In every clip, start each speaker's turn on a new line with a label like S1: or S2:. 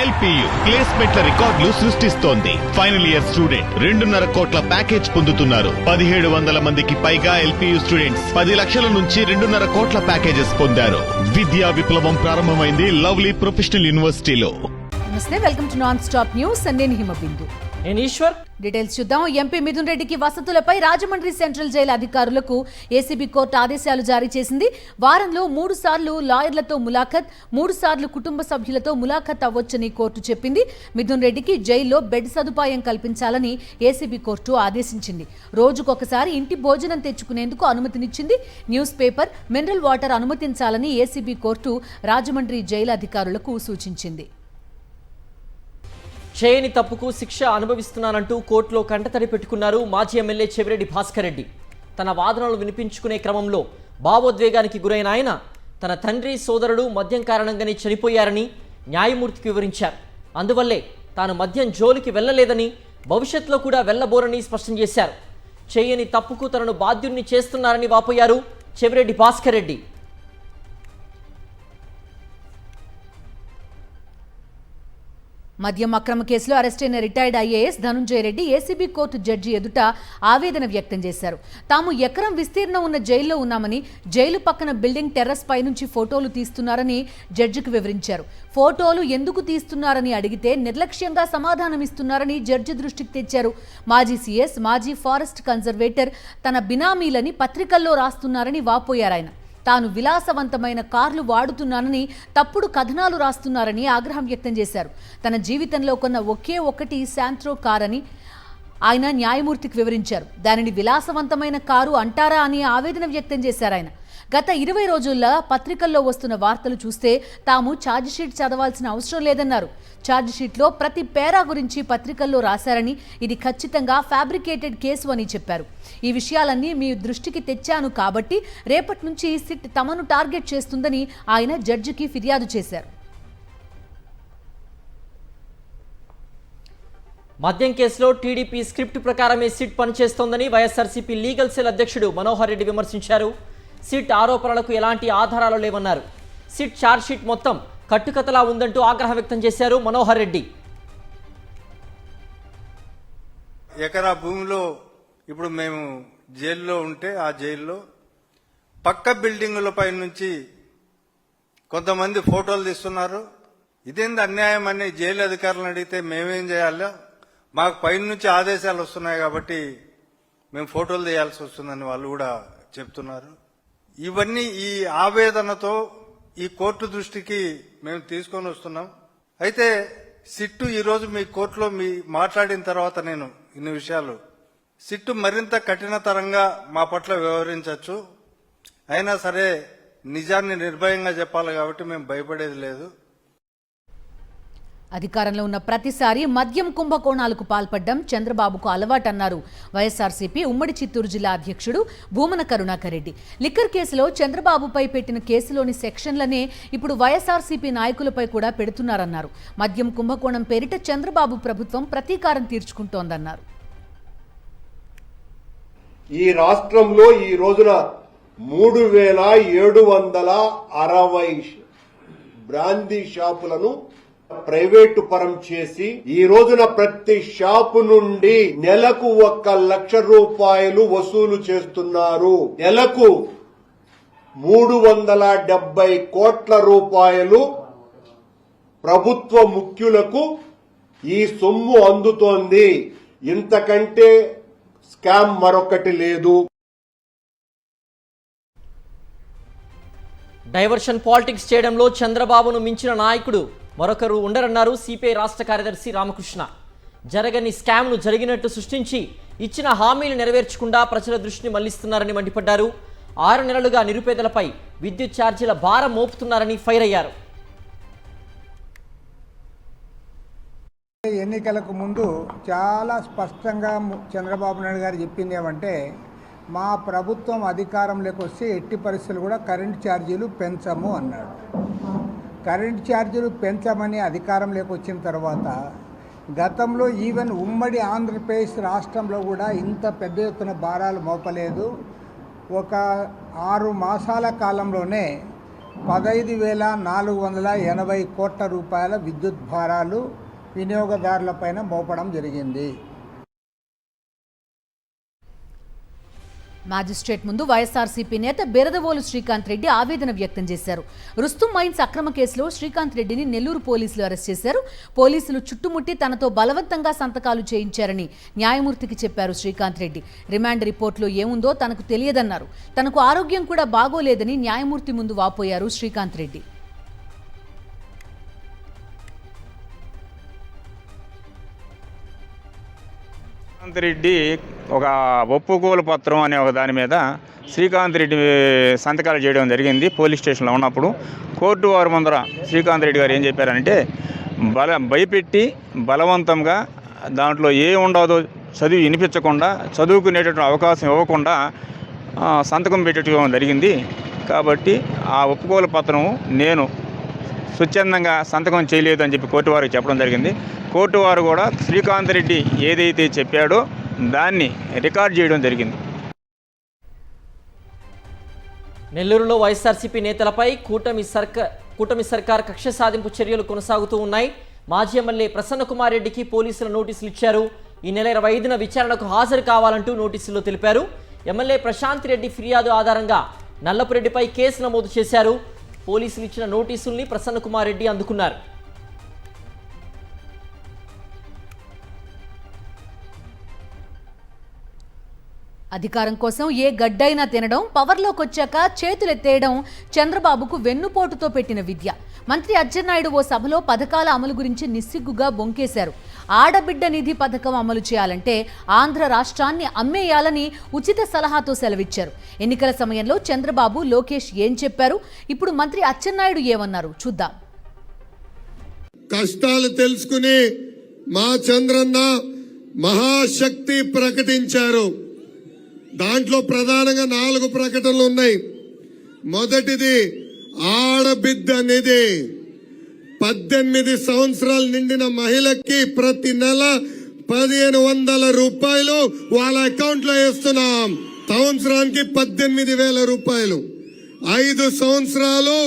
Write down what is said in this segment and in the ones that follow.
S1: LPU ప్లేస్మెంట్ల రికార్డులు సృష్టిస్తోంది. Final year student 2.5 కోట్ల ప్యాకేజ్ పొందుతున్నారు. 1700 మందికి పైగా ఎల్పియు స్టూడెంట్స్ 10 లక్షల నుంచి 2.5 కోట్ల ప్యాకేజెస్ పొందారు. విద్యా విప్లవం ప్రారంభమైంది లవ్లీ ప్రొఫెషనల్ యూనివర్సిటీలో.
S2: నమస్తే, welcome to non stop news. నేను హిమబిందు.
S3: నేను ఈశ్వర్.
S2: డీటెయిల్స్ చూద్దాం. ఎంపీ మిథున్ రెడ్డికి వసతులపై రాజమండ్రి సెంట్రల్ జైలు అధికారులకు ఏసీబీ కోర్టు ఆదేశాలు జారీ చేసింది. వారంలో 3 సార్లు లాయర్లతో ములాఖత్, 3 సార్లు కుటుంబ సభ్యులతో ములాఖత్ అవ్వొచ్చని కోర్టు చెప్పింది. మిథున్ రెడ్డికి జైల్లో బెడ్ సదుపాయం కల్పించాలని ఏసీబీ కోర్టు ఆదేశించింది. రోజుకొకసారి ఇంటి భోజనం తెచ్చుకునేందుకు అనుమతినిచ్చింది. న్యూస్ పేపర్, మినరల్ వాటర్ అనుమతించాలని ఏసీబీ కోర్టు రాజమండ్రి జైలు అధికారులకు సూచించింది.
S3: చేయని తప్పుకు శిక్ష అనుభవిస్తున్నానంటూ కోర్టులో కంటతడి పెట్టుకున్నారు మాజీ ఎమ్మెల్యే చెవిరెడ్డి భాస్కర్ రెడ్డి. తన వాదనలు వినిపించుకునే క్రమంలో భావోద్వేగానికి గురైన ఆయన తన తండ్రి, సోదరుడు మద్యం కారణంగానే చనిపోయారని న్యాయమూర్తికి వివరించారు. అందువల్లే తాను మద్యం జోలికి వెళ్లలేదని, భవిష్యత్తులో కూడా వెళ్లబోరని స్పష్టం చేశారు. చేయని తప్పుకు తనను బాధ్యుణ్ణి చేస్తున్నారని వాపోయారు చెవిరెడ్డి భాస్కర్ రెడ్డి.
S2: మద్యం అక్రమ కేసులో అరెస్టైన retired IAS Dhanunjaya Reddy ACB court judge ఎదుట ఆవేదన వ్యక్తం చేశారు. తాము ఎకరం విస్తీర్ణం ఉన్న జైల్లో ఉన్నామని, జైలు పక్కన బిల్డింగ్ టెర్రస్ పై నుంచి ఫోటోలు తీస్తున్నారని జడ్జికి వివరించారు. ఫోటోలు ఎందుకు తీస్తున్నారని అడిగితే నిర్లక్ష్యంగా సమాధానమిస్తున్నారని జడ్జి దృష్టికి తెచ్చారు. మాజీ సీఎస్, మాజీ ఫారెస్ట్ కన్జర్వేటర్ తన బినామీలని పత్రికల్లో రాస్తున్నారని వాపోయారాయన. తాను విలాసవంతమైన కార్లు వాడుతున్నానని, తప్పుడు కథనాలు రాస్తున్నారని ఆగ్రహం వ్యక్తం చేశారు. తన జీవితంలో కొన్న ఒకే ఒక్కటి శాంట్రో కార్ అని ఆయన న్యాయమూర్తికి వివరించారు. దానిని విలాసవంతమైన కారు అంటారా అని ఆవేదన వ్యక్తం చేశారు ఆయన. గత 20 రోజుల్లో పత్రికల్లో వస్తున్న వార్తలు చూస్తే తాము ఛార్జిషీట్ చదవాల్సిన అవసరం లేదన్నారు. ఛార్జిషీట్లో ప్రతి పేరా గురించి పత్రికల్లో రాశారని, ఇది ఖచ్చితంగా ఫ్యాబ్రికేటెడ్ కేసు అని చెప్పారు. ఈ విషయాలన్నీ మీ దృష్టికి తెచ్చాను కాబట్టి రేపటి నుంచి సిట్ తమను టార్గెట్ చేస్తుందని ఆయన జడ్జికి ఫిర్యాదు చేశారు.
S3: మద్యం కేసులో టీడీపీ స్క్రిప్ట్ ప్రకారమే సిట్ పనిచేస్తోందని వైఎస్ఆర్సీపీ లీగల్ సెల్ అధ్యక్షుడు మనోహర్ రెడ్డి విమర్శించారు. సిట్ ఆరోపణలకు ఎలాంటి ఆధారాలు లేవన్నారు. సిట్ ఛార్జ్షీట్ మొత్తం కట్టుకథలా ఉందంటూ ఆగ్రహం వ్యక్తం చేశారు మనోహర్ రెడ్డి.
S4: ఎకరా భూమిలో ఇప్పుడు మేము జైల్లో ఉంటే ఆ జైల్లో పక్క బిల్డింగుల పై నుంచి కొంతమంది ఫోటోలు తీస్తున్నారు. ఇదేంది అన్యాయం అని జైలు అధికారులను అడిగితే మేమేం చేయాలో, మాకు పైన నుంచి ఆదేశాలు వస్తున్నాయి కాబట్టి మేము ఫోటోలు తీయాల్సి వస్తుందని వాళ్ళు కూడా చెప్తున్నారు. ఇవన్నీ ఈ ఆవేదనతో ఈ కోర్టు దృష్టికి మేము తీసుకొని వస్తున్నాం. అయితే సిట్టు ఈరోజు మీ కోర్టులో మాట్లాడిన తర్వాత నేను ఇన్ని విషయాలు సిట్టు మరింత కఠినతరంగా మా పట్ల వ్యవహరించవచ్చు. అయినా సరే నిజాన్ని నిర్భయంగా చెప్పాలి కాబట్టి మేము భయపడేది లేదు.
S2: అధికారంలో ఉన్న ప్రతిసారి మద్యం కుంభకోణాలకు పాల్పడ్డం చంద్రబాబుకు అలవాటన్నారు వైఎస్ఆర్సీపీ ఉమ్మడి చిత్తూరు జిల్లా అధ్యక్షుడు భూమన కరుణాకర్ రెడ్డి. లిక్కర్ కేసులో చంద్రబాబుపై పెట్టిన కేసులోని సెక్షన్లనే ఇప్పుడు వైఎస్ఆర్సీపీ నాయకులపై కూడా పెడుతున్నారన్నారు. మద్యం కుంభకోణం పేరిట చంద్రబాబు ప్రభుత్వం ప్రతీకారం తీర్చుకుంటోందన్నారు.
S5: ఈ రాష్ట్రంలో ఈ రోజున 3760 బ్రాందీ షాపులను ప్రైవేటు పరం చేసి ఈ రోజున ప్రతి షాపు నుండి నెలకు 1,00,000 రూపాయలు వసూలు చేస్తున్నారు. నెలకు 370 కోట్ల రూపాయలు ప్రభుత్వ ముఖ్యులకు ఈ సొమ్ము అందుతోంది. ఇంతకంటే స్కామ్ మరొకటి లేదు.
S3: డైవర్షన్ పాలిటిక్స్ చేయడంలో చంద్రబాబును మించిన నాయకుడు మరొకరు ఉండరన్నారు సిపిఐ రాష్ట్ర కార్యదర్శి రామకృష్ణ. జరగని స్కామ్ను జరిగినట్టు సృష్టించి ఇచ్చిన హామీలు నెరవేర్చకుండా ప్రజల దృష్టిని మళ్లిస్తున్నారని మండిపడ్డారు. 6 నెలలుగా నిరుపేదలపై విద్యుత్ ఛార్జీల భారం మోపుతున్నారని ఫైర్ అయ్యారు.
S6: ఎన్నికలకు ముందు చాలా స్పష్టంగా చంద్రబాబు నాయుడు గారు చెప్పింది ఏమంటే, మా ప్రభుత్వం అధికారంలోకి వస్తే ఎట్టి పరిస్థితులు కూడా కరెంట్ ఛార్జీలు పెంచము అన్నాడు. కరెంట్ ఛార్జీలు పెంచమని అధికారంలోకి వచ్చిన తర్వాత గతంలో ఈవెన్ ఉమ్మడి ఆంధ్రప్రదేశ్ రాష్ట్రంలో కూడా ఇంత పెద్ద ఎత్తున భారాలు మోపలేదు. ఒక 6 మాసాల కాలంలోనే 15,480 కోట్ల రూపాయల విద్యుత్ భారాలు వినియోగదారులపైన మోపడం జరిగింది.
S2: మ్యాజిస్ట్రేట్ ముందు వైఎస్ఆర్సీపీ నేత బెరదవోలు శ్రీకాంత్ రెడ్డి ఆవేదన వ్యక్తం చేశారు. రుస్తుం మైన్స్ అక్రమ కేసులో శ్రీకాంత్ రెడ్డిని నెల్లూరు పోలీసులు అరెస్ట్ చేశారు. పోలీసులు చుట్టుముట్టి తనతో బలవంతంగా సంతకాలు చేయించారని న్యాయమూర్తికి చెప్పారు శ్రీకాంత్ రెడ్డి. రిమాండ్ రిపోర్టులో ఏముందో తనకు తెలియదన్నారు. తనకు ఆరోగ్యం కూడా బాగోలేదని న్యాయమూర్తి ముందు వాపోయారు శ్రీకాంత్ రెడ్డి.
S7: శ్రీకాంత్ రెడ్డి ఒక ఒప్పుకోలు పత్రం అనే ఒక దాని మీద శ్రీకాంత్ రెడ్డి సంతకాలు చేయడం జరిగింది. పోలీస్ స్టేషన్లో ఉన్నప్పుడు కోర్టు వారి ముందర శ్రీకాంత్ రెడ్డి గారు ఏం చెప్పారంటే భయపెట్టి బలవంతంగా దాంట్లో ఏ ఉండదో చదివి వినిపించకుండా చదువుకునేటటువంటి అవకాశం ఇవ్వకుండా సంతకం పెట్టడం జరిగింది. కాబట్టి ఆ ఒప్పుకోలు పత్రం నేను స్వచ్ఛందంగా సంతకం చేయలేదు అని చెప్పి కోర్టు వారికి చెప్పడం జరిగింది. కోర్టు వారు కూడా శ్రీకాంత్ రెడ్డి ఏదైతే చెప్పాడో దాన్ని రికార్డ్ చేయడం జరిగింది.
S3: నెల్లూరులో వైఎస్ఆర్సీపీ నేతలపై కూటమి సర్కార్ కక్ష సాధింపు చర్యలు కొనసాగుతూ ఉన్నాయి. మాజీ ఎమ్మెల్యే ప్రసన్న కుమార్ రెడ్డికి పోలీసులు నోటీసులు ఇచ్చారు. ఈ నెల 25న విచారణకు హాజరు కావాలంటూ నోటీసుల్లో తెలిపారు. ఎమ్మెల్యే ప్రశాంత్ రెడ్డి ఫిర్యాదు ఆధారంగా నల్లపురెడ్డిపై కేసు నమోదు చేశారు. పోలీసులు ఇచ్చిన నోటీసుల్ని ప్రసన్న కుమార్ రెడ్డి అందుకున్నారు.
S2: అధికారం కోసం ఏ గడ్డైనా తినడం, పవర్లోకి వచ్చాక చేతులెత్తేయడం చంద్రబాబుకు వెన్నుపోటుతో పెట్టిన విద్య. మంత్రి అచ్చెన్నాయుడు ఓ సభలో పథకాల అమలు గురించి నిస్సిగ్గుగా బొంకేశారు. ఆడబిడ్డ నిధి పథకం అమలు చేయాలంటే ఆంధ్ర రాష్ట్రాన్ని అమ్మేయాలని ఉచిత సలహాతో సెలవిచ్చారు. ఎన్నికల సమయంలో చంద్రబాబు, లోకేష్ ఏం చెప్పారు, ఇప్పుడు మంత్రి అచ్చెన్నాయుడు ఏమన్నారు చూద్దాం.
S8: కష్టాలు తెలుసుకుని మా చంద్రన్న మహాశక్తి ప్రకటించారు. దాంట్లో ప్రధానంగా 4 ప్రకటనలు ఉన్నాయి. మొదటిది ఆడబిడ్డ నిధి. 18 సంవత్సరాలు నిండిన మహిళకి ప్రతి నెల 1,500 రూపాయలు వాళ్ళ అకౌంట్ లో వేస్తున్నాం. సంవత్సరానికి 18,000 రూపాయలు. 5 సంవత్సరాలు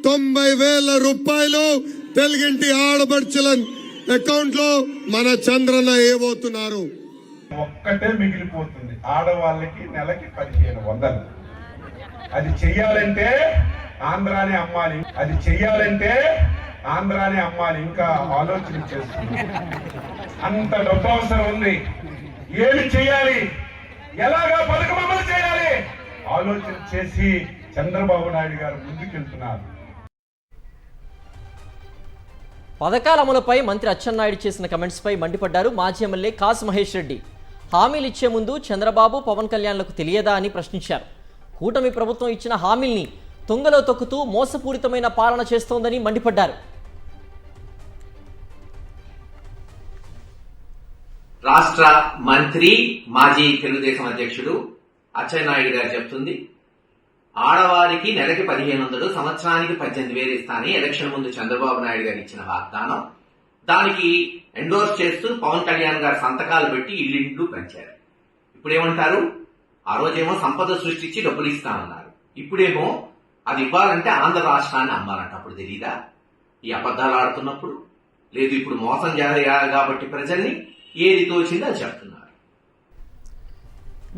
S8: 90,000 రూపాయలు తెలుగింటి ఆడబడుచుల అకౌంట్ లో మన చంద్రన్న వేయబోతున్నారు.
S9: ఒక్కటే మిగిలిపోతుంది, ఆడవాళ్ళకి నెలకి 1,500. అది చెయ్యాలంటే ఆంధ్రానే అమ్మాలి, ఇంకా ఆలోచన చేస్తుంది. అంత డబ్బు అవసరం ఉంది. ఏమి చేయాలి, ఎలాగా పథకం అమలు చేయాలి ఆలోచన చేసి చంద్రబాబు నాయుడు గారు ముందుకెళ్తున్నారు.
S3: పథకాల అమలుపై మంత్రి అచ్చెన్నాయుడు చేసిన కమెంట్స్పై మండిపడ్డారు మాజీ ఎమ్మెల్యే కాసు మహేష్ రెడ్డి. హామీలు ఇచ్చే ముందు చంద్రబాబు, పవన్ కళ్యాణ్లకు తెలియదా అని ప్రశ్నించారు. కూటమి ప్రభుత్వం ఇచ్చిన హామీల్ని తుంగలో తొక్కుతూ మోసపూరితమైన పాలన చేస్తోందని మండిపడ్డారు.
S10: రాష్ట్ర మంత్రి, మాజీ తెలుగుదేశం అధ్యక్షుడు అచ్చెన్నాయుడు గారు చెప్తుంది, ఆడవారికి నెలకి 1,500, సంవత్సరానికి 18,000 ఇస్తానని ఎలక్షన్ ముందు చంద్రబాబు నాయుడు గారు ఇచ్చిన వాగ్దానం. దానికి ఎండోర్స్ చేస్తూ పవన్ కళ్యాణ్ గారు సంతకాలు పెట్టి ఇల్లు పెంచారు. ఇప్పుడేమంటారు, ఆ రోజేమో సంపద సృష్టించి డబ్బులు ఇస్తామన్నారు. ఇప్పుడేమో అది ఇవ్వాలంటే ఆంధ్ర రాష్ట్రాన్ని అమ్మాలంట. అప్పుడు తెలీదా ఈ అబద్ధాలు ఆడుతున్నప్పుడు? లేదు, ఇప్పుడు మోసం చేయాలి కాబట్టి ప్రజల్ని ఏది తోచిందో అది చెప్తున్నారు.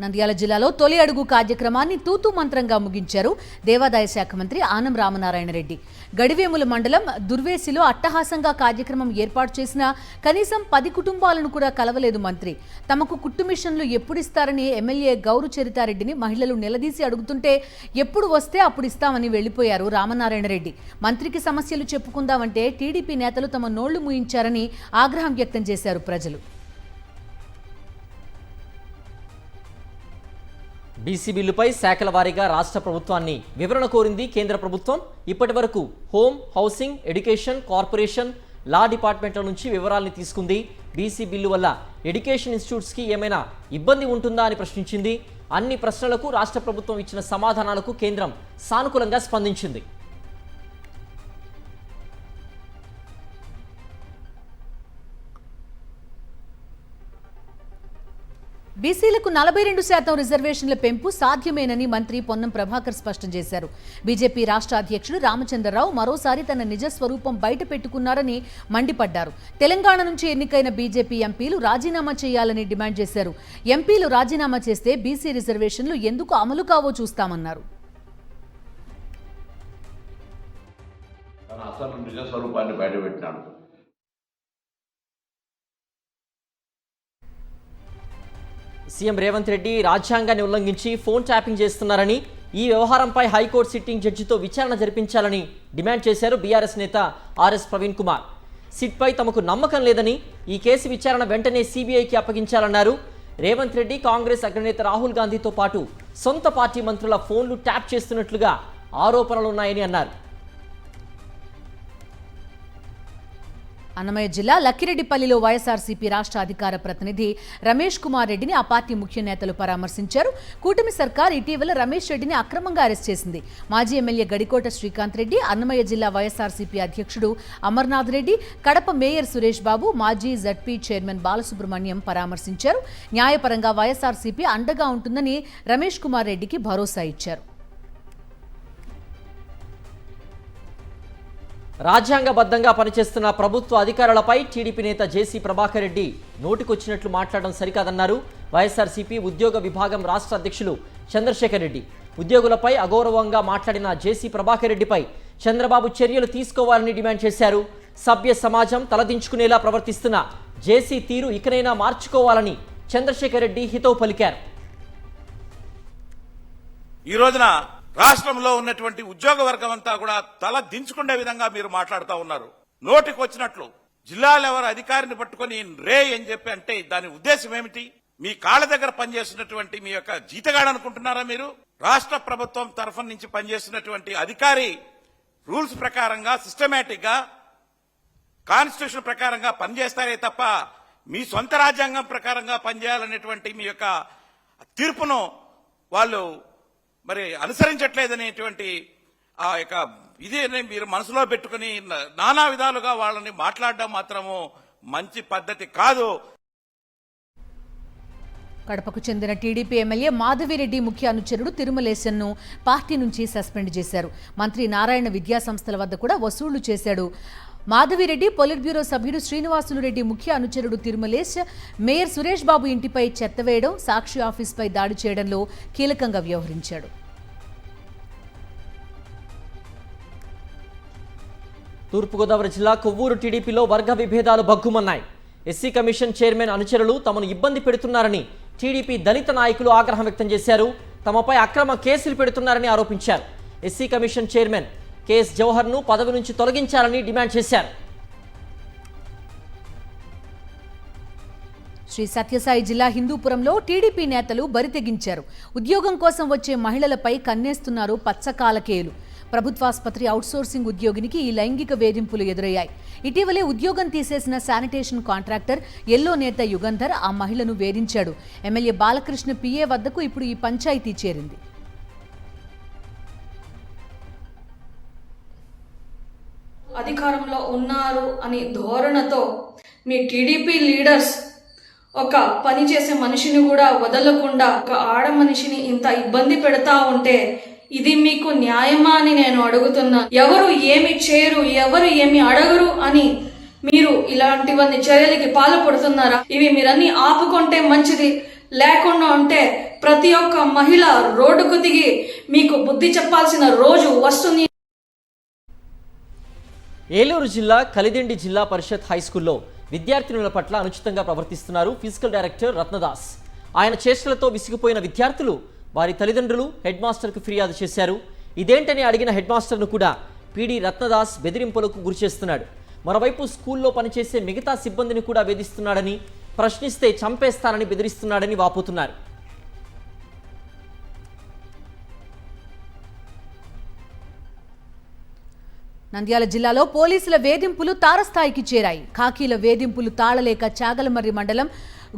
S2: నంద్యాల జిల్లాలో తొలి అడుగు కార్యక్రమాన్ని తూతూ మంత్రంగా ముగించారు దేవాదాయ శాఖ మంత్రి ఆనం రామనారాయణ రెడ్డి. గడివేముల మండలం దుర్వేసిలో అట్టహాసంగా కార్యక్రమం ఏర్పాటు చేసినా కనీసం 10 కుటుంబాలను కూడా కలవలేదు మంత్రి. తమకు కుట్టు మిషన్లు ఎప్పుడిస్తారని ఎమ్మెల్యే గౌరు చరితారెడ్డిని మహిళలు నిలదీసి అడుగుతుంటే ఎప్పుడు వస్తే అప్పుడు ఇస్తామని వెళ్లిపోయారు రామనారాయణ రెడ్డి. మంత్రికి సమస్యలు చెప్పుకుందామంటే టీడీపీ నేతలు తమ నోళ్లు మూయించారని ఆగ్రహం వ్యక్తం చేశారు ప్రజలు.
S3: బీసీ బిల్లుపై శాఖల వారీగా రాష్ట్ర ప్రభుత్వాన్ని వివరణ కోరింది కేంద్ర ప్రభుత్వం. ఇప్పటి వరకు హోమ్, హౌసింగ్, ఎడ్యుకేషన్, కార్పొరేషన్, లా డిపార్ట్మెంట్ల నుంచి వివరాల్ని తీసుకుంది. బీసీ బిల్లు వల్ల ఎడ్యుకేషన్ ఇన్స్టిట్యూట్స్కి ఏమైనా ఇబ్బంది ఉంటుందా అని ప్రశ్నించింది. అన్ని ప్రశ్నలకు రాష్ట్ర ప్రభుత్వం ఇచ్చిన సమాధానాలకు కేంద్రం సానుకూలంగా స్పందించింది.
S2: బీసీలకు 42% రిజర్వేషన్ల పెంపు సాధ్యమేనని మంత్రి పొన్నం ప్రభాకర్ స్పష్టం చేశారు. బీజేపీ రాష్ట్ర అధ్యక్షుడు రామచంద్రరావు మరోసారి తన నిజ స్వరూపం బయట పెట్టుకున్నారని మండిపడ్డారు. తెలంగాణ నుంచి ఎన్నికైన బీజేపీ ఎంపీలు రాజీనామా చేయాలని డిమాండ్ చేశారు. ఎంపీలు రాజీనామా చేస్తే బీసీ రిజర్వేషన్లు ఎందుకు అమలు కావో చూస్తామన్నారు.
S11: తన అసలు నిజ స్వరూపాన్ని బయటపెట్టినాడు.
S3: సీఎం రేవంత్ రెడ్డి రాజ్యాంగాన్ని ఉల్లంఘించి ఫోన్ ట్యాపింగ్ చేస్తున్నారని, ఈ వ్యవహారంపై హైకోర్టు సిట్టింగ్ జడ్జితో విచారణ జరిపించాలని డిమాండ్ చేశారు బీఆర్ఎస్ నేత ఆర్ఎస్ ప్రవీణ్ కుమార్. సిట్పై తమకు నమ్మకం లేదని, ఈ కేసు విచారణ వెంటనే సీబీఐకి అప్పగించాలన్నారు. రేవంత్ రెడ్డి కాంగ్రెస్ అగ్రనేత రాహుల్ గాంధీతో పాటు సొంత పార్టీ మంత్రుల ఫోన్లు ట్యాప్ చేస్తున్నట్లుగా ఆరోపణలున్నాయని అన్నారు.
S2: అన్నమయ్య జిల్లా లక్కిరెడ్డిపల్లిలో వైఎస్ఆర్సీపీ రాష్ట్ర అధికార ప్రతినిధి రమేష్ కుమార్ రెడ్డిని ఆ పార్టీ ముఖ్య నేతలు పరామర్శించారు. కూటమి సర్కార్ ఇటీవల రమేష్ రెడ్డిని అక్రమంగా అరెస్ట్ చేసింది. మాజీ ఎమ్మెల్యే గడికోట శ్రీకాంత్ రెడ్డి, అన్నమయ్య జిల్లా వైఎస్ఆర్సీపీ అధ్యక్షుడు అమర్నాథ్ రెడ్డి, కడప మేయర్ సురేష్ బాబు, మాజీ జడ్పీ చైర్మన్ బాలసుబ్రహ్మణ్యం పరామర్శించారు. న్యాయపరంగా వైఎస్ఆర్సీపీ అండగా ఉంటుందని రమేష్ కుమార్ రెడ్డికి భరోసా ఇచ్చారు.
S3: రాజ్యాంగబద్ధంగా పనిచేస్తున్న ప్రభుత్వ అధికారులపై టీడీపీ నేత జేసీ ప్రభాకర్ రెడ్డి నోటికొచ్చినట్లు మాట్లాడడం సరికాదన్నారు. వైఎస్ఆర్సీపీ ఉద్యోగ విభాగం రాష్ట్ర అధ్యక్షులు చంద్రశేఖర్ రెడ్డి ఉద్యోగులపై అగౌరవంగా మాట్లాడిన జేసీ ప్రభాకర్ రెడ్డిపై చంద్రబాబు చర్యలు తీసుకోవాలని డిమాండ్ చేశారు. సభ్య సమాజం తలదించుకునేలా ప్రవర్తిస్తున్న జేసీ తీరు ఇకనైనా మార్చుకోవాలని చంద్రశేఖర్ రెడ్డి హితవు పలికారు.
S12: ఈ రోజున రాష్ట్రంలో ఉన్నటువంటి ఉద్యోగ వర్గం అంతా కూడా తల దించుకునే విధంగా మీరు మాట్లాడుతూ ఉన్నారు. నోటికి వచ్చినట్లు జిల్లాల ఎవరు అధికారిని పట్టుకుని రే అని చెప్పి అంటే దాని ఉద్దేశం ఏమిటి? మీ కాళ్ళ దగ్గర పనిచేస్తున్నటువంటి మీ యొక్క జీతగాడు అనుకుంటున్నారా మీరు? రాష్ట్ర ప్రభుత్వం తరఫు నుంచి పనిచేస్తున్నటువంటి అధికారి రూల్స్ ప్రకారంగా సిస్టమేటిక్ గా కాన్స్టిట్యూషన్ ప్రకారంగా పనిచేస్తారే తప్ప మీ సొంత రాజ్యాంగం ప్రకారంగా పనిచేయాలనేటువంటి మీ యొక్క తీర్పును వాళ్ళు మరి అనుసరించట్లేదనేటువంటి ఆ యొక్క ఇదే మీరు మనసులో పెట్టుకుని నానా విధాలుగా వాళ్ళని మాట్లాడడం మాత్రము మంచి పద్ధతి కాదు.
S2: కడపకు చెందిన టీడీపీ ఎమ్మెల్యే మాధవిరెడ్డి ముఖ్య అనుచరుడు తిరుమలేశన్ను పార్టీ నుంచి సస్పెండ్ చేశారు. మంత్రి నారాయణ విద్యాసంస్థల వద్ద కూడా వసూళ్లు చేశాడు. మాధవిరెడ్డి పొలిట్ బ్యూరో సభ్యుడు శ్రీనివాసులు రెడ్డి ముఖ్య అనుచరుడు తిరుమలేశ్ మేయర్ సురేష్ బాబు ఇంటిపై చెత్త వేయడం, సాక్షి ఆఫీస్పై దాడి చేయడంలో కీలకంగా వ్యవహరించాడు.
S3: తూర్పుగోదావరి జిల్లా కొవ్వూరు టీడీపీలో వర్గ విభేదాలు బగ్గుమన్నాయి. ఎస్సీ కమిషన్ చైర్మన్ అనుచరులు తమను ఇబ్బంది పెడుతున్నారని టీడీపీ దళిత నాయకులు ఆగ్రహం వ్యక్తం చేశారు. తమపై అక్రమ కేసులు పెడుతున్నారని ఆరోపించారు. ఎస్సీ కమిషన్ చైర్మన్ కేఎస్ జవహర్ను పదవి నుంచి తొలగించాలని డిమాండ్ చేశారు.
S2: శ్రీ సత్యసాయి జిల్లా హిందూపురంలో టీడీపీ నేతలు బరితెగించారు. ఉద్యోగం కోసం వచ్చే మహిళలపై కన్నేస్తున్నారు పచ్చకాలకేయులు. ప్రభుత్వాసుపత్రి అవుట్సోర్సింగ్ ఉద్యోగినికి ఈ లైంగిక వేధింపులు ఎదురయ్యాయి. ఇటీవలే ఉద్యోగం తీసేసిన శానిటేషన్ కాంట్రాక్టర్ ఎల్లో నేత యుగంధర్ ఆ మహిళను వేధించాడు. ఎమ్మెల్యే బాలకృష్ణ పిఏ వద్దకు ఇప్పుడు ఈ పంచాయతీ చేరింది.
S13: అధికారంలో ఉన్నారు అని ధోరణతో మీ టీడీపీ లీడర్స్ ఒక పని చేసే మనిషిని కూడా వదలకుండా ఒక ఆడ మనిషిని ఇంత ఇబ్బంది పెడతా ఉంటే ఇది మీకు న్యాయమా అని నేను అడుగుతున్నా. ఎవరు ఏమి చేయరు, ఎవరు ఏమి అడగరు అని మీరు ఇలాంటివన్నీ చర్యలకి పాల్పడుతున్నారా? ఇవి మీరన్నీ ఆపుకుంటే మంచిది. లేకుండా ఉంటే ప్రతి ఒక్క మహిళ రోడ్డుకు దిగి మీకు బుద్ధి చెప్పాల్సిన రోజు వస్తుంది.
S3: ఏలూరు జిల్లా కలిదిండి జిల్లా పరిషత్ హైస్కూల్లో విద్యార్థినుల పట్ల అనుచితంగా ప్రవర్తిస్తున్నారు ఫిజికల్ డైరెక్టర్ రత్నదాస్. ఆయన చేష్టలతో విసిగిపోయిన విద్యార్థులు వారి తల్లిదండ్రులు హెడ్ మాస్టర్కు ఫిర్యాదు చేశారు. ఇదేంటని అడిగిన హెడ్ మాస్టర్ను కూడా పీడీ రత్నదాస్ బెదిరింపులకు గురిచేస్తున్నాడు. మరోవైపు స్కూల్లో పనిచేసే మిగతా సిబ్బందిని కూడా వేధిస్తున్నాడని, ప్రశ్నిస్తే చంపేస్తానని బెదిరిస్తున్నాడని వాపోతున్నారు.
S2: నంద్యాల జిల్లాలో పోలీసుల వేధింపులు తారస్థాయికి చేరాయి. ఖాకీల వేధింపులు తాళలేక చాగలమర్రి మండలం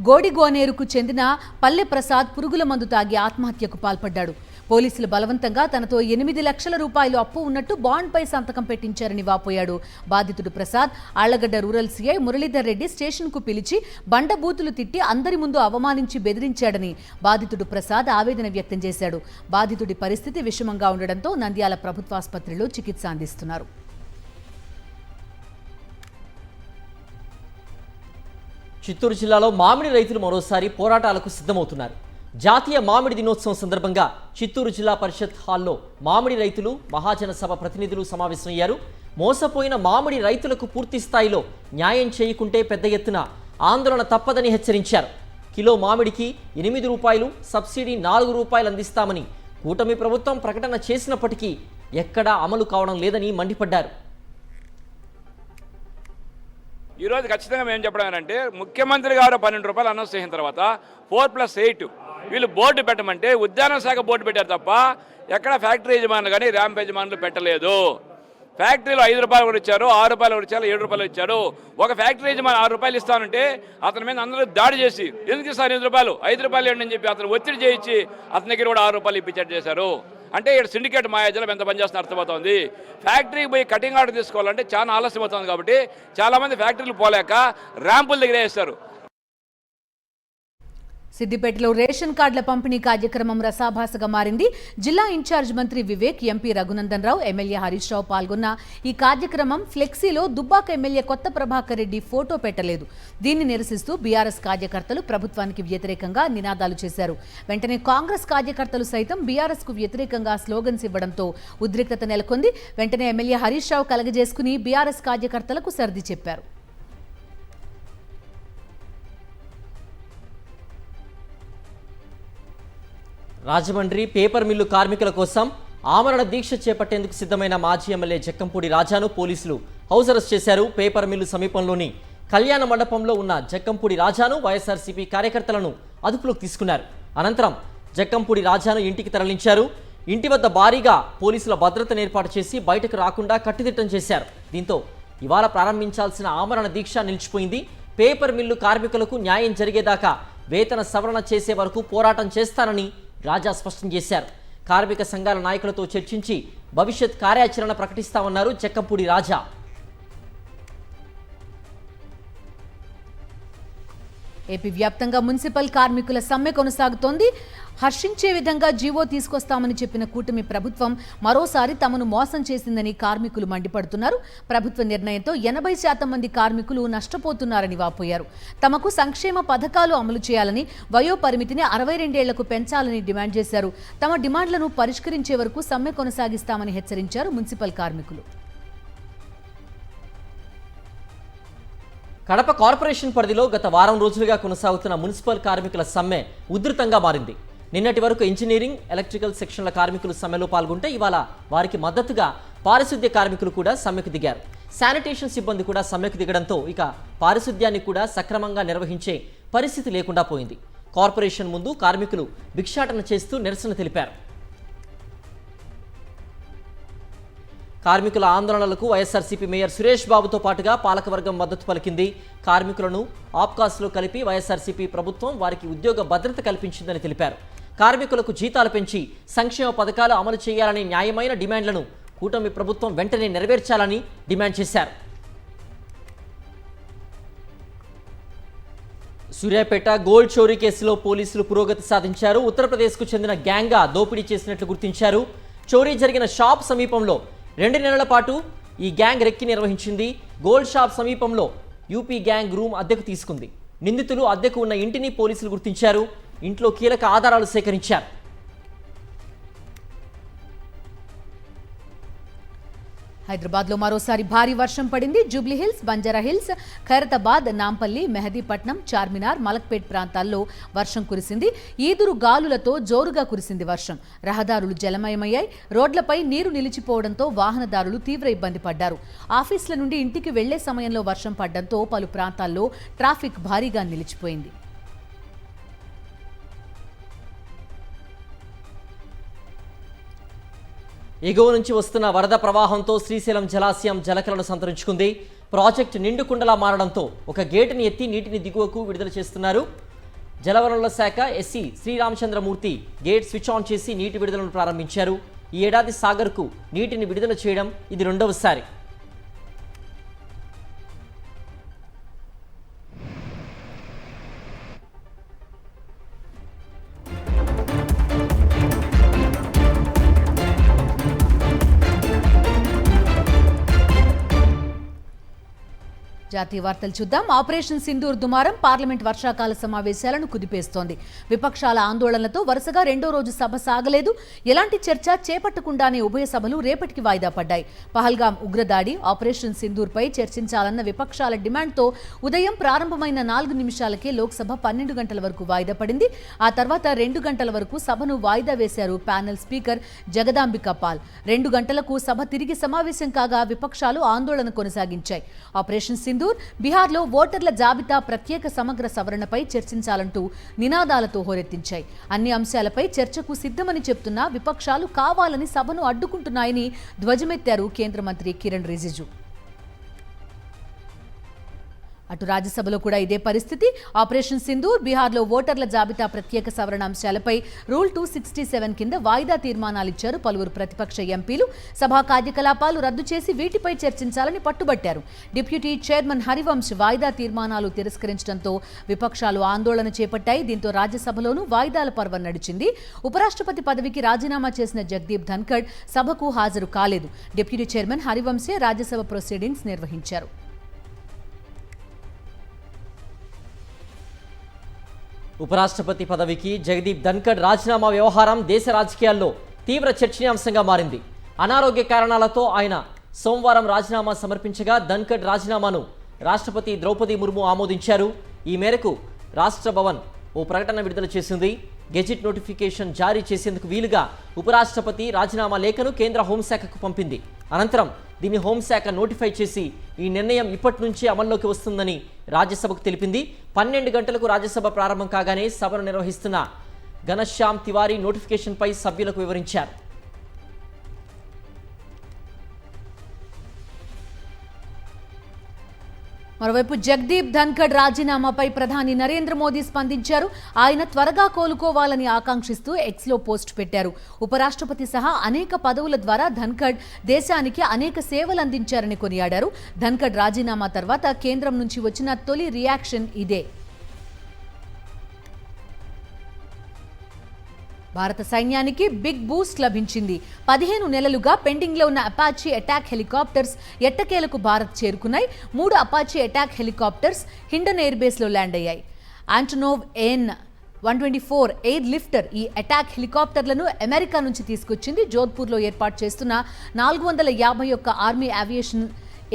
S2: గోడిగోనేరుకు చెందిన పల్లె ప్రసాద్ పురుగుల మందు తాగి ఆత్మహత్యకు పాల్పడ్డాడు. పోలీసులు బలవంతంగా తనతో 8 లక్షల రూపాయలు అప్పు ఉన్నట్టు బాండ్పై సంతకం పెట్టించారని వాపోయాడు బాధితుడు ప్రసాద్. ఆళ్లగడ్డ రూరల్ సీఐ మురళీధర్ రెడ్డి స్టేషన్కు పిలిచి బండబూతులు తిట్టి అందరి ముందు అవమానించి బెదిరించాడని బాధితుడు ప్రసాద్ ఆవేదన వ్యక్తం చేశాడు. బాధితుడి పరిస్థితి విషమంగా ఉండడంతో నంద్యాల ప్రభుత్వాసుపత్రిలో చికిత్స అందిస్తున్నారు.
S3: చిత్తూరు జిల్లాలో మామిడి రైతులు మరోసారి పోరాటాలకు సిద్ధమవుతున్నారు. జాతీయ మామిడి దినోత్సవం సందర్భంగా చిత్తూరు జిల్లా పరిషత్ హాల్లో మామిడి రైతులు మహాజన సభ ప్రతినిధులు సమావేశమయ్యారు. మోసపోయిన మామిడి రైతులకు పూర్తి స్థాయిలో న్యాయం చేయకుంటే పెద్ద ఎత్తున ఆందోళన తప్పదని హెచ్చరించారు. కిలో మామిడికి 8 రూపాయలు, సబ్సిడీ 4 రూపాయలు అందిస్తామని కూటమి ప్రభుత్వం ప్రకటన చేసినప్పటికీ ఎక్కడా అమలు కావడం లేదని మండిపడ్డారు.
S7: ఈరోజు ఖచ్చితంగా మేము చెప్పడం అంటే ముఖ్యమంత్రి గారు 12 రూపాయలు అనౌన్స్ చేసిన తర్వాత 4+8 వీళ్ళు బోర్డు పెట్టమంటే ఉద్యాన శాఖ బోర్డు పెట్టారు తప్ప ఎక్కడ ఫ్యాక్టరీ యజమానులు కానీ ర్యాంప్ యజమానులు పెట్టలేదు. ఫ్యాక్టరీలో 5 రూపాయలు కూడా ఇచ్చారు, 6 రూపాయలు కూడా ఇచ్చారు, 7 రూపాయలు ఇచ్చారు. ఒక ఫ్యాక్టరీ యజమాని 6 రూపాయలు ఇస్తానంటే అతని మీద అందరూ దాడి చేసి ఎందుకు ఇస్తారు 8 రూపాయలు, 5 రూపాయలు ఏంటి అని చెప్పి అతను ఒత్తిడి చేయించి అతని దగ్గర కూడా 6 రూపాయలు ఇప్పించేట్టు చేశారు. అంటే ఇక్కడ సిండికేట్ మాయాజలం ఎంత పనిచేస్తున్న అర్థమవుతుంది. ఫ్యాక్టరీకి పోయి కటింగ్ ఆర్డర్ తీసుకోవాలంటే చాలా ఆలస్యం అవుతుంది. కాబట్టి చాలామంది ఫ్యాక్టరీలు పోలేక ర్యాంపుల దగ్గర వేస్తారు.
S2: సిద్దిపేటలో రేషన్ కార్డుల పంపిణీ కార్యక్రమం రసాభాసగా మారింది. జిల్లా ఇన్ఛార్జ్ మంత్రి వివేక్, ఎంపీ రఘునందన్ రావు, ఎమ్మెల్యే హరీష్ రావు పాల్గొన్న ఈ కార్యక్రమం ఫ్లెక్సీలో దుబ్బాక ఎమ్మెల్యే కొత్త ప్రభాకర్ రెడ్డి ఫోటో పెట్టలేదు. దీన్ని నిరసిస్తూ బీఆర్ఎస్ కార్యకర్తలు ప్రభుత్వానికి వ్యతిరేకంగా నినాదాలు చేశారు. వెంటనే కాంగ్రెస్ కార్యకర్తలు సైతం బీఆర్ఎస్ కు వ్యతిరేకంగా స్లోగన్స్ ఇవ్వడంతో ఉద్రిక్తత నెలకొంది. వెంటనే ఎమ్మెల్యే హరీష్ రావు కలగజేసుకుని బీఆర్ఎస్ కార్యకర్తలకు సర్ది చెప్పారు.
S3: రాజమండ్రి పేపర్ మిల్లు కార్మికుల కోసం ఆమరణ దీక్ష చేపట్టేందుకు సిద్ధమైన మాజీ ఎమ్మెల్యే జక్కంపూడి రాజాను పోలీసులు హౌస్ అరెస్ట్ చేశారు. పేపర్ మిల్లు సమీపంలోని కళ్యాణ మండపంలో ఉన్న జక్కంపూడి రాజాను వైఎస్ఆర్సీపీ కార్యకర్తలను అదుపులోకి తీసుకున్నారు. అనంతరం జక్కంపూడి రాజాను ఇంటికి తరలించారు. ఇంటి వద్ద భారీగా పోలీసుల భద్రతను ఏర్పాటు చేసి బయటకు రాకుండా కట్టుదిట్టం చేశారు. దీంతో ఇవాళ ప్రారంభించాల్సిన ఆమరణ దీక్ష నిలిచిపోయింది. పేపర్ మిల్లు కార్మికులకు న్యాయం జరిగేదాకా వేతన సవరణ చేసే వరకు పోరాటం చేస్తానని రాజా స్పష్టం చేశారు. కార్మిక సంఘాల నాయకులతో చర్చించి భవిష్యత్ కార్యాచరణ ప్రకటిస్తామన్నారు జక్కంపూడి రాజా.
S2: ఏపీ వ్యాప్తంగా మున్సిపల్ కార్మికుల సమ్మె కొనసాగుతోంది. హర్షించే విధంగా జీవో తీసుకొస్తామని చెప్పిన కూటమి ప్రభుత్వం మరోసారి తమను మోసం చేసిందని కార్మికులు మండిపడుతున్నారు. ప్రభుత్వ నిర్ణయంతో 80% మంది కార్మికులు నష్టపోతున్నారని వాపోయారు. తమకు సంక్షేమ పథకాలు అమలు చేయాలని, వయో పరిమితిని 62 ఏళ్లకు పెంచాలని డిమాండ్ చేశారు. తమ డిమాండ్లను పరిష్కరించే వరకు సమ్మె కొనసాగిస్తామని హెచ్చరించారు మున్సిపల్ కార్మికులు.
S3: కడప కార్పొరేషన్ పరిధిలో గత వారం రోజులుగా కొనసాగుతున్న మున్సిపల్ కార్మికుల సమ్మె ఉధృతంగా మారింది. నిన్నటి వరకు ఇంజనీరింగ్, ఎలక్ట్రికల్ సెక్షన్ల కార్మికులు సమ్మెలో పాల్గొంటే ఇవాళ వారికి మద్దతుగా పారిశుద్ధ్య కార్మికులు కూడా సమ్మెకు దిగారు. శానిటేషన్ సిబ్బంది కూడా సమ్మెకు దిగడంతో ఇక పారిశుద్ధ్యాన్ని కూడా సక్రమంగా నిర్వహించే పరిస్థితి లేకుండా పోయింది. కార్పొరేషన్ ముందు కార్మికులు భిక్షాటన చేస్తూ నిరసన తెలిపారు. కార్మికుల ఆందోళనలకు వైఎస్ఆర్సీపీ మేయర్ సురేష్ బాబుతో పాటుగా పాలకవర్గం మద్దతు పలికింది. కార్మికులను ఆప్కాస్లో కలిపి వైఎస్ఆర్సీపీ ప్రభుత్వం వారికి ఉద్యోగ భద్రత కల్పించిందని తెలిపారు. కార్మికులకు జీతాలు పెంచి సంక్షేమ పథకాలు అమలు చేయాలనే న్యాయమైన డిమాండ్లను కూటమి ప్రభుత్వం వెంటనే నెరవేర్చాలని డిమాండ్ చేశారు. సూర్యాపేట గోల్డ్ చోరీ కేసులో పోలీసులు పురోగతి సాధించారు. ఉత్తరప్రదేశ్కు చెందిన గ్యాంగ్గా దోపిడీ చేసినట్లు గుర్తించారు. చోరీ జరిగిన షాప్ సమీపంలో 2 నెలల పాటు ఈ గ్యాంగ్ రెక్కి నిర్వహించింది. గోల్డ్ షాప్ సమీపంలో యూపీ గ్యాంగ్ రూమ్ అద్దెకు తీసుకుంది. నిందితులు అద్దెకు ఉన్న ఇంటిని పోలీసులు గుర్తించారు. ఇంట్లో కీలక ఆధారాలు సేకరించారు.
S2: హైదరాబాద్లో మరోసారి భారీ వర్షం పడింది. జూబ్లీహిల్స్, బంజారాహిల్స్, ఖైరతాబాద్, నాంపల్లి, మెహదీపట్నం, చార్మినార్, మలక్పేట్ ప్రాంతాల్లో వర్షం కురిసింది. ఈదురు గాలులతో జోరుగా కురిసింది వర్షం. రహదారులు జలమయమయ్యాయి. రోడ్లపై నీరు నిలిచిపోవడంతో వాహనదారులు తీవ్ర ఇబ్బంది పడ్డారు. ఆఫీసుల నుండి ఇంటికి వెళ్లే సమయంలో వర్షం పడడంతో పలు ప్రాంతాల్లో ట్రాఫిక్ భారీగా నిలిచిపోయింది.
S3: ఎగువ నుంచి వస్తున్న వరద ప్రవాహంతో శ్రీశైలం జలాశయం జలకలను సంతరించుకుంది. ప్రాజెక్టు నిండుకుండలా మారడంతో ఒక గేటుని ఎత్తి నీటిని దిగువకు విడుదల చేస్తున్నారు. జలవనరుల శాఖ SC Sriramachandramurthy gate switch on చేసి నీటి విడుదలను ప్రారంభించారు. ఈ ఏడాది సాగర్కు నీటిని విడుదల చేయడం ఇది రెండవసారి.
S2: జాతీయ వార్తలు చూద్దాం. ఆపరేషన్ సింధూర్ దుమారం పార్లమెంట్ వర్షాకాల సమావేశాలను కుదిపేస్తోంది. విపక్షాల ఆందోళనలతో వరుసగా రెండో రోజు సభ సాగలేదు. ఎలాంటి చర్చ చేపట్టకుండానే ఉభయ సభలు రేపటికి వాయిదా పడ్డాయి. పహల్గాం ఉగ్రదాడి, ఆపరేషన్ సింధూర్పై చర్చించాలన్న విపక్షాల డిమాండ్తో ఉదయం ప్రారంభమైన 4 నిమిషాలకే లోక్సభ 12 గంటల వరకు వాయిదా పడింది. ఆ తర్వాత 2 గంటల వరకు సభను వాయిదా వేశారు ప్యానెల్ స్పీకర్ జగదాంబికా పాల్. 2 గంటలకు సభ తిరిగి సమావేశం కాగా విపక్షాలు ఆందోళన కొనసాగించాయి. ఆపరేషన్ సింధూర్, బీహార్లో ఓటర్ల జాబితా ప్రత్యేక సమగ్ర సవరణపై చర్చించాలంటూ నినాదాలతో హోరెత్తించాయి. అన్ని అంశాలపై చర్చకు సిద్ధమని చెప్తున్నా విపక్షాలు కావాలని సభను అడ్డుకుంటున్నాయని ధ్వజమెత్తారు కేంద్ర మంత్రి కిరణ్ రిజిజు. అటు రాజ్యసభలో కూడా ఇదే పరిస్థితి. ఆపరేషన్ సింధూర్, బీహార్లో ఓటర్ల జాబితా ప్రత్యేక సవరణ అంశాలపై రూల్ 267 కింద వాయిదా తీర్మానాలిచ్చారు పలువురు ప్రతిపక్ష ఎంపీలు. సభా కార్యకలాపాలు రద్దు చేసి వీటిపై చర్చించాలని పట్టుబట్టారు. డిప్యూటీ చైర్మన్ హరివంశ్ వాయిదా తీర్మానాలు తిరస్కరించడంతో విపక్షాలు ఆందోళన చేపట్టాయి. దీంతో రాజ్యసభలోనూ వాయిదాల పర్వం నడిచింది. ఉపరాష్ట్రపతి పదవికి రాజీనామా చేసిన జగదీప్ ధన్కడ్ సభకు హాజరు కాలేదు. డిప్యూటీ చైర్మన్ హరివంశే రాజ్యసభ ప్రొసీడింగ్స్ నిర్వహించారు.
S3: ఉపరాష్ట్రపతి పదవికి జగదీప్ ధన్కడ్ రాజీనామా వ్యవహారం దేశ రాజకీయాల్లో తీవ్ర చర్చనీయాంశంగా మారింది. అనారోగ్య కారణాలతో ఆయన సోమవారం రాజీనామా సమర్పించగా ధన్కడ్ రాజీనామాను రాష్ట్రపతి ద్రౌపది ముర్ము ఆమోదించారు. ఈ మేరకు రాష్ట్ర భవన్ ఓ ప్రకటన విడుదల చేసింది. గెజిట్ నోటిఫికేషన్ జారీ చేసేందుకు వీలుగా ఉపరాష్ట్రపతి రాజీనామా లేఖను కేంద్ర హోంశాఖకు పంపింది. అనంతరం దీన్ని హోంశాఖ నోటిఫై చేసి ఈ నిర్ణయం ఇప్పటి నుంచి అమల్లోకి వస్తుందని రాజ్యసభకు తెలిపింది. 12 గంటలకు రాజ్యసభ ప్రారంభం కాగానే సభను నిర్వహిస్తున్న ఘనశ్యామ్ తివారీ నోటిఫికేషన్పై సభ్యులకు వివరించారు.
S2: మరోవైపు జగదీప్ ధన్కడ్ రాజీనామాపై ప్రధాని నరేంద్ర మోదీ స్పందించారు. ఆయన త్వరగా కోలుకోవాలని ఆకాంక్షిస్తూ ఎక్స్లో పోస్ట్ పెట్టారు. ఉపరాష్ట్రపతి సహా అనేక పదవుల ద్వారా ధన్కడ్ దేశానికి అనేక సేవలు అందించారని కొనియాడారు. ధన్కడ్ రాజీనామా తర్వాత కేంద్రం నుంచి వచ్చిన తొలి రియాక్షన్ ఇదే. భారత సైన్యానికి బిగ్ బూస్ట్ లభించింది. 15 నెలలుగా పెండింగ్లో ఉన్న అపాచీ అటాక్ హెలికాప్టర్స్ ఎట్టకేలకు భారత్ చేరుకున్నాయి. 3 Apache attack helicopters Hindon air బేస్లో ల్యాండ్ అయ్యాయి. ఆంటోనోవ్ AN-124 ఎయిర్ లిఫ్టర్ ఈ అటాక్ హెలికాప్టర్లను అమెరికా నుంచి తీసుకొచ్చింది. జోధ్పూర్లో ఏర్పాటు చేస్తున్న 451 ఆర్మీ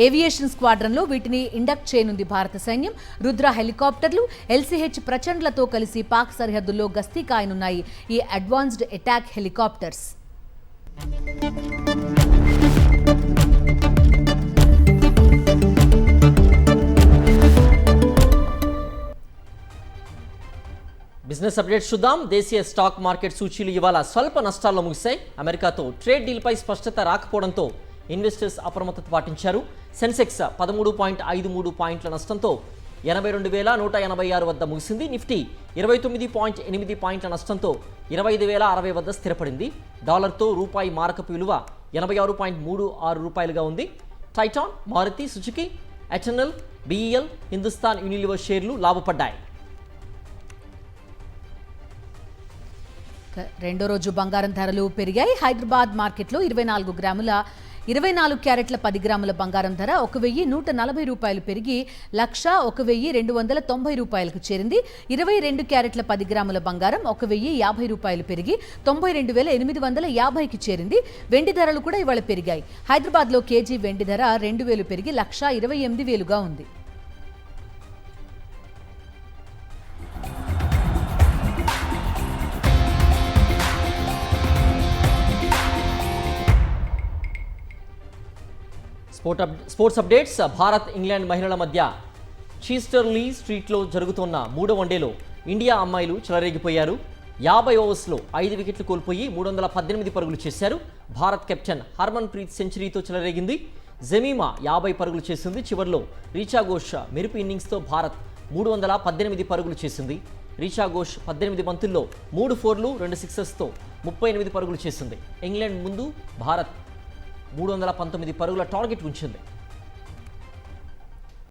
S2: ఏవియేషన్ స్క్వాడ్రన్లో వీటిని ఇండక్ట్ చేయనుంది భారత సైన్యం. రుద్ర హెలికాప్టర్లు LCH ప్రచండ్లతో కలిసి పాక్ సరిహద్దుల్లో గస్తీ కాయనున్నాయి ఈ advanced attack helicopters.
S3: Business updates చూద్దాం. దేశీయ స్టాక్ మార్కెట్ సూచీలు ఇవాళ స్వల్ప నష్టాల్లో ముగిశాయి. అమెరికాతో ట్రేడ్ డీల్పై స్పష్టత రాకపోవడంతో ఇన్వెస్టర్స్ అప్రమత్తత పాటించారు. సెన్సెక్స్ 13.53 పాయింట్ల నష్టంతో 82,186 వద్ద ముగిసింది. నిఫ్టీ 29.8 పాయింట్ల నష్టంతో 25,060 వద్ద స్థిరపడింది. డాలర్తో రూపాయి మారకపు విలువ 86.36 రూపాయలుగా ఉంది. Titan, Maruti Suzuki, HNL, BEL, Hindustan Unilever షేర్లు లాభపడ్డాయి.
S2: రెండో రోజు బంగారం ధరలు పెరిగాయి. హైదరాబాద్ మార్కెట్లో 24 క్యారెట్ల 10 గ్రాముల బంగారం ధర 1,140 రూపాయలు పెరిగి 1,290 రూపాయలకు చేరింది. 22 క్యారెట్ల 10 గ్రాముల బంగారం 1,050 రూపాయలు పెరిగి 92,850కి చేరింది. వెండి ధరలు కూడా ఇవాళ పెరిగాయి. హైదరాబాద్లో కేజీ వెండి ధర 2,000 పెరిగి 1,28,000గా ఉంది.
S3: Sports updates. భారత్ ఇంగ్లాండ్ మహిళల మధ్య చీస్టర్లీ స్ట్రీట్లో జరుగుతున్న 3వ వన్డేలో ఇండియా అమ్మాయిలు చెలరేగిపోయారు. 50 ఓవర్స్లో 5 వికెట్లు కోల్పోయి 318 పరుగులు చేశారు. భారత్ కెప్టెన్ హర్మన్ ప్రీత్ సెంచరీతో చెలరేగింది. జమీమా 50 పరుగులు చేసింది. చివర్లో రీచా ఘోష్ మెరుపు ఇన్నింగ్స్తో భారత్ 318 పరుగులు చేసింది. రీషా ఘోష్ 18 బంతుల్లో 3 4లు 2 సిక్సెస్తో 38 పరుగులు చేసింది. ఇంగ్లాండ్ ముందు భారత్ 319 పరుగుల టార్గెట్ ఉంచింది.